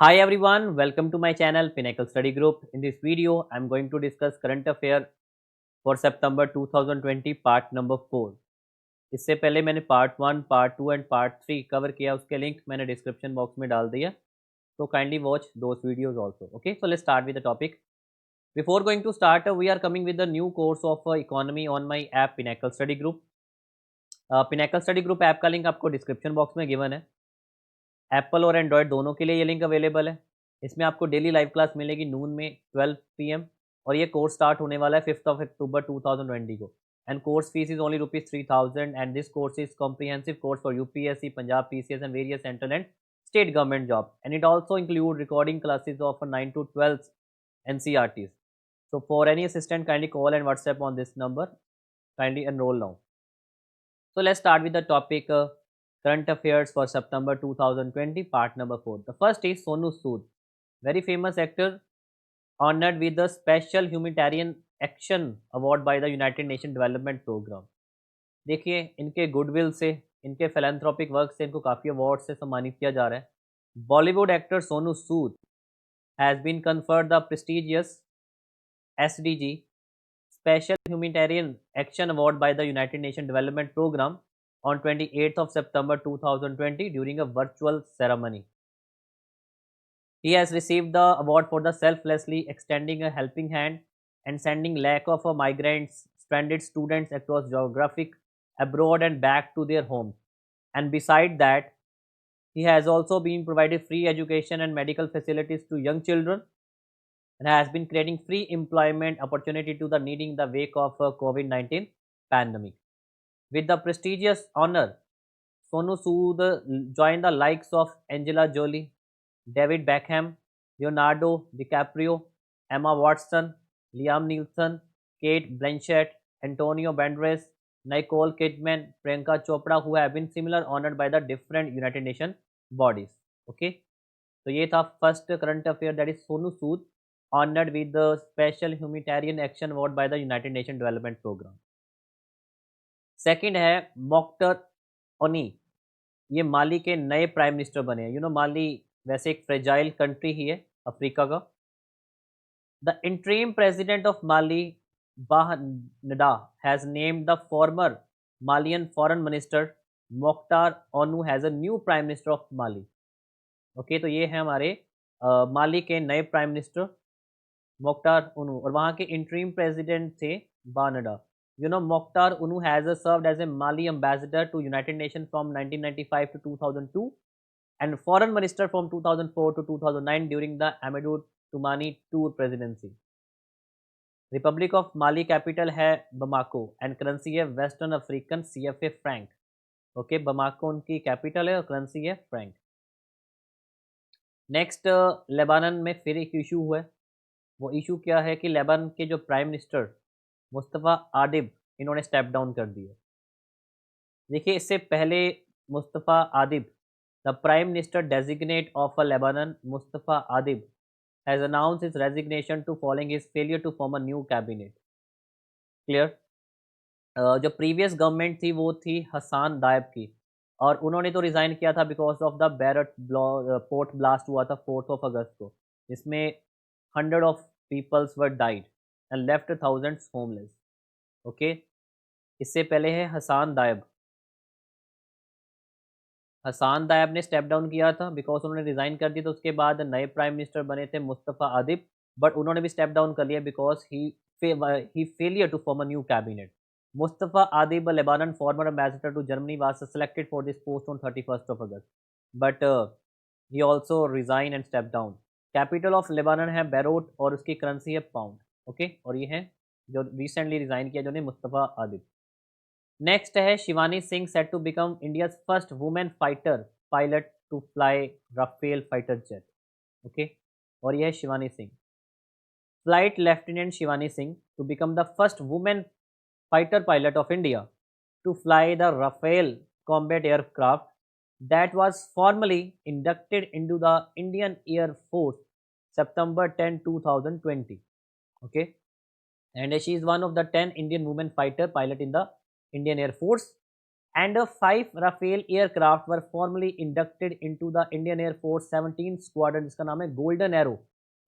Hi everyone, welcome to my channel Pinnacle Study Group. In this video, I'm going to discuss current affair for September 2020 part number 4. इससे पहले मैंने part 1, part 2 and part 3 cover किया, उसके link मैंने description box में डाल दिया. So kindly watch those videos also. Okay, so let's start with the topic. Before going to start, we are coming with the new course of economy on my app Pinnacle Study Group. Pinnacle Study Group app का link आपको description box में given है. Apple और Android दोनों के लिए ये link available है. इसमें आपको डेली लाइव क्लास मिलेगी नून में 12 पीएम और ये कोर्स स्टार्ट होने वाला है 5 ऑफ अक्टूबर 2020 को. And course fees is only ₹3000 and this course is comprehensive course for UPSC, Punjab PCS and various central and state government job and it also include recording classes of 9 to 12 NCRTs. So for any assistant, kindly call and WhatsApp on this number. Kindly enroll now. So let's start with the topic current affairs for September 2020, part number 4. The first is Sonu Sood, very famous actor, honored with the Special Humanitarian Action Award by the United Nations Development Program. देखिए इनके goodwill से, इनके philanthropic work से इनको काफ़ी award से सम्मानित किया जा रहा है. Bollywood actor Sonu Sood has been conferred the prestigious SDG Special Humanitarian Action Award by the United Nations Development Program on 28th of September 2020 during a virtual ceremony. He has received the award for the selflessly extending a helping hand and sending lack of migrants, stranded students across geographic abroad and back to their homes. And beside that, he has also been provided free education and medical facilities to young children and has been creating free employment opportunity to the needy in the wake of COVID-19 pandemic. With the prestigious honor, Sonu Sood joined the likes of Angela Jolie, David Beckham, Leonardo DiCaprio, Emma Watson, Liam Neeson, Kate Blanchett, Antonio Banderas, Nicole Kidman, Priyanka Chopra, who have been similar honored by the different United Nations bodies. Okay, तो ये था first current affair, that is Sonu Sood honored with the Special Humanitarian Action Award by the United Nations Development Program. Second है मोख्तर ओनी, ये माली के नए prime minister बने हैं. माली वैसे एक फ्रेजाइल कंट्री ही है अफ्रीका का. The interim president of Mali Bah Ndaw has named the former Malian foreign minister Moctar Ouane has a new prime minister of Mali. Okay, तो ये है हमारे माली के नए प्राइम मिनिस्टर मोख्तार उनू, और वहाँ के इंटरीम प्रेसिडेंट थे बानडा. Mokhtar Unu has served as a Mali ambassador to United Nations from 1995 to 2002 and foreign minister from 2004 to 2009 during the Amadou Toumani tour presidency. Republic of Mali capital है Bamako and currency है Western African CFA franc. Okay, Bamako उनकी capital है और currency है franc. Next Lebanon में फिर एक issue हुआ है. वो इशू क्या है कि लेबानन के जो प्राइम मिनिस्टर मुस्तफ़ा आदिब, इन्होंने स्टेप डाउन कर दिया. देखिए इससे पहले Mustafa Adib, the prime minister designate of Lebanon Mustafa Adib has announce his resignation to following his failure to form a new cabinet. Clear. जो प्रीवियस गवर्नमेंट थी वो थी हसान दायब की, और उन्होंने तो रिज़ाइन किया था because of the Beirut port blast हुआ था 4 अगस्त को, जिसमें 100 peoples were died and left thousands homeless. Okay, इससे पहले है हसान दायब. हसान दायब ने स्टेप डाउन किया था बिकॉज उन्होंने रिज़ाइन कर दी, तो उसके बाद नए प्राइम मिनिस्टर बने थे मुस्तफ़ा आदिब, बट उन्होंने भी स्टेप डाउन कर लिया because he failure to form a new cabinet. Mustafa Adib, a Lebanon former ambassador to Germany, was selected for this post on 31st of August, but he also resigned and stepped down. Capital of Lebanon है Beirut और उसकी currency है pound. Okay, और ये है जो recently resign किया जिन्होंने मुस्तफ़ा आदिब. नेक्स्ट है Shivani Singh, set to become India's first women fighter pilot to fly Rafale fighter jet. Okay, और यह है Shivani Singh. Flight lieutenant Shivani Singh to become the first women fighter pilot of India to fly the Rafale combat aircraft that was formally inducted into the Indian Air Force September 10, 2020. Okay, and she is one of the 10 Indian women fighter pilot in the Indian Air Force, and 5 Rafale aircraft were formally inducted into the Indian Air Force 17 Squadron, जिसका नाम है golden arrow,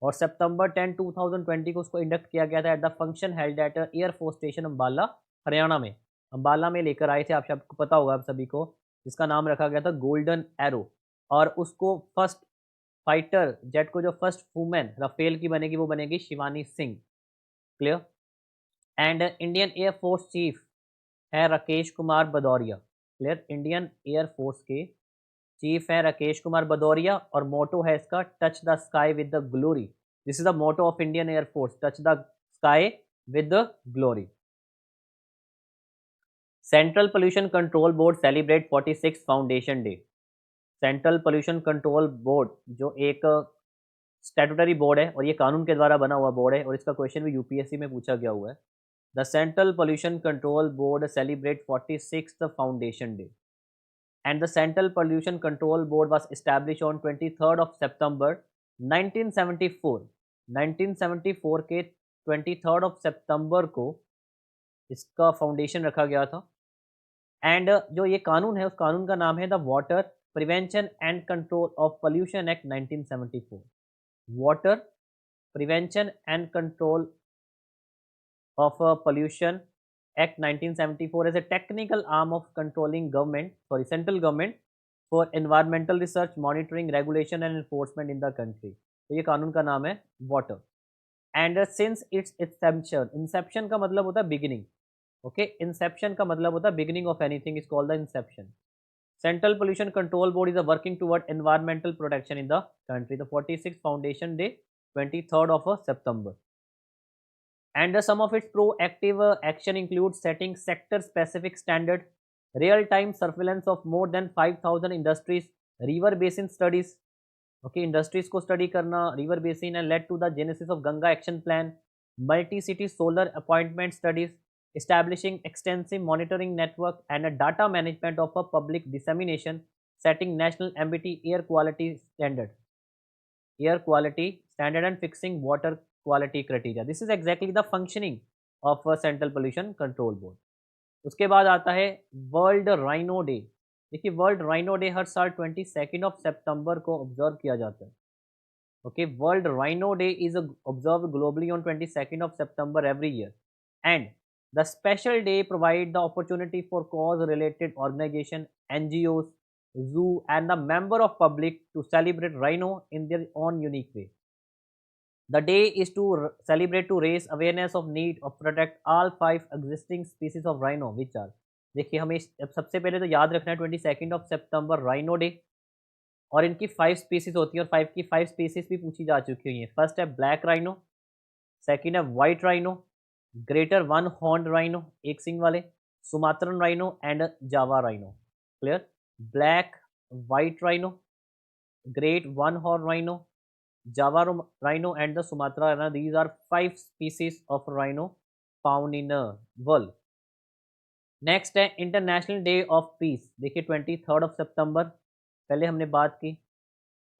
और सितंबर 10, 2020 को उसको induct किया गया था at the function held at air force station Ambala, Haryana में। अम्बाला में लेकर आए थे, आप सबको पता होगा आप सभी को, जिसका नाम रखा गया था गोल्डन एरो। और उसको फर्स्ट फाइटर जेट को जो फर्स्ट वुमेन राफेल की बनेगी वो बनेगी Shivani Singh. Clear. And Indian air force chief है Rakesh Kumar Bhadauria. Clear. Indian air force के चीफ है राकेश कुमार भदौरिया, और मोटो है इसका touch the sky with the glory. This is the motto of Indian air force, touch the sky with the glory. Central pollution control board celebrate 46 foundation day. Central pollution control board जो एक statutory board है और ये कानून के द्वारा बना हुआ बोर्ड है, और इसका क्वेश्चन भी यूपीएससी में पूछा गया हुआ है। The central pollution control board celebrate 46th foundation day, and the Central Pollution Control Board was established on 23rd of September 1974। 1974 के 23rd of September को इसका फाउंडेशन रखा गया था। एंड जो ये कानून है उस कानून का नाम है the water prevention and control of pollution act 1974। Water prevention and control of Pollution Act 1974 as a technical arm of central government for environmental research, monitoring, regulation and enforcement in the country। तो ये कानून का नाम है water. And since its inception, Inception का मतलब होता है बिगिनिंग, ओके, इंसेप्शन का मतलब होता है beginning of anything is called the Inception. Central pollution control board is working toward environmental protection in the country. The 46th foundation day 23rd of September, and some of its proactive action includes setting sector specific standard, real time surveillance of more than 5000 industries, river basin studies, okay, industries को study करना river basin and led to the genesis of Ganga action plan, multi city solar appointment studies, establishing extensive monitoring network and a data management of a public dissemination, setting national MBT air quality standard and fixing water quality criteria। This is exactly the functioning of a Central Pollution Control Board। उसके बाद आता है world rhino day. देखिए world rhino day हर साल 22 of सितंबर को observe किया जाता है। Okay, world rhino day is observe globally on 22 of September every year, and the special day provide the opportunity for cause related organisation, NGOs, zoo and the member of public to celebrate rhino in their own unique way। The day is to celebrate to raise awareness of need of protect all 5 existing species of rhino which are। देखिए हमें सबसे पहले तो याद रखना है 22 of September rhino day, और इनकी 5 स्पीसीज होती है और 5 की 5 स्पीसीज भी पूछी जा चुकी हुई हैं। फर्स्ट है ब्लैक राइनो, सेकंड है white rhino, greater one horn rhino एक सिंग वाले, Sumatran rhino and Java rhino. Clear. Black, white rhino, great one horn rhino, Java rhino and the Sumatra rhino. These are 5 species of rhino found in the world। Next है international day of piece. देखिए 23rd of सितंबर पहले हमने बात की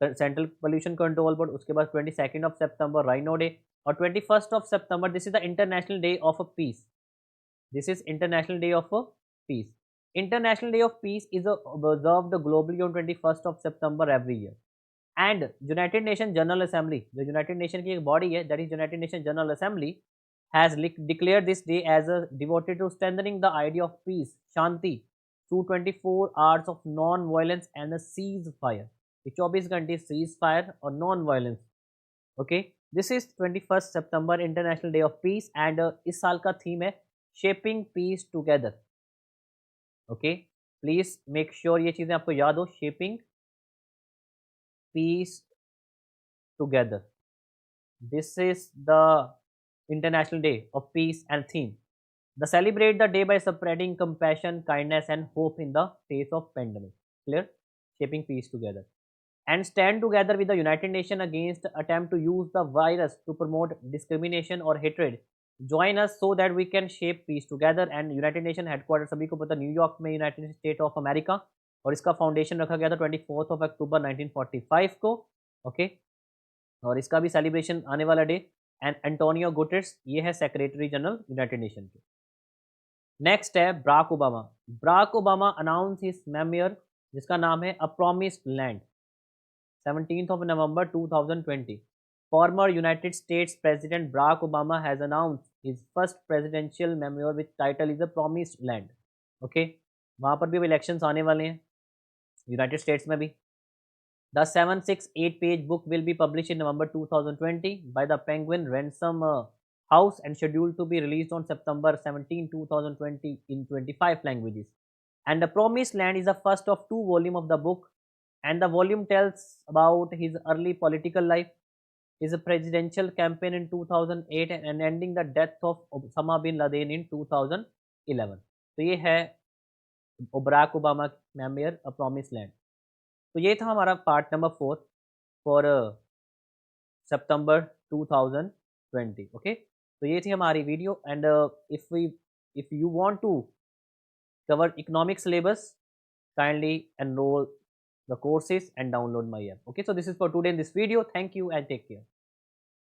central pollution control board, उसके बाद 22 of September rhino day, और 21 of September this is the international day of piece. This is international day of piece. International Day of Peace is observed globally on 21st of September every year, and United Nations General Assembly, जो United Nation की एक body है, that is United Nations General Assembly, has declared this day as a devoted to strengthening the idea of peace, Shanti, through 24 hours of non-violence and a ceasefire। 24 घंटे ceasefire और non-violence। Okay, this is 21st September International Day of Peace, and इस साल का theme है Shaping Peace Together। Okay, please make sure ये चीजें आपको याद हो, shaping peace together. This is the international day of peace and theme the celebrate the day by spreading compassion, kindness and hope in the face of pandemic. Clear. Shaping peace together and stand together with the United Nations against attempt to use the virus to promote discrimination or hatred। Join us so that we can shape peace together। and United Nations headquarters सभी को पता New York में United state of America, और इसका foundation रखा गया था 24 of October 1945 को। ओके, और इसका भी सेलिब्रेशन आने वाला डे। एंड एंटोनियो गुटेरेस ये है सेक्रेटरी जनरल यूनाइटेड नेशन के। नेक्स्ट है Barack Obama. Barack Obama announce his memoir जिसका नाम है a promised land, 17th of November 2020. Former United States President Barack Obama has announced his first presidential memoir which title is The Promised Land. Okay, वहाँ पर भी elections आने वाले हैं United states में भी। The 768-page book will be published in November 2020 by the Penguin Ransom House and scheduled to be released on September 17, 2020 in 25 languages. And The Promised Land is the first of two volumes of the book, and the volume tells about his early political life, his presidential campaign in 2008 and ending the death of Osama bin Laden in 2011. तो ये है Barack Obama memoir a promise land. तो ये था हमारा part number 4 for September 2020। Okay, तो ये थी हमारी video and if you want to cover economic syllabus, kindly enroll the courses and download my app. Okay, so this is for today in this video. Thank you and take care.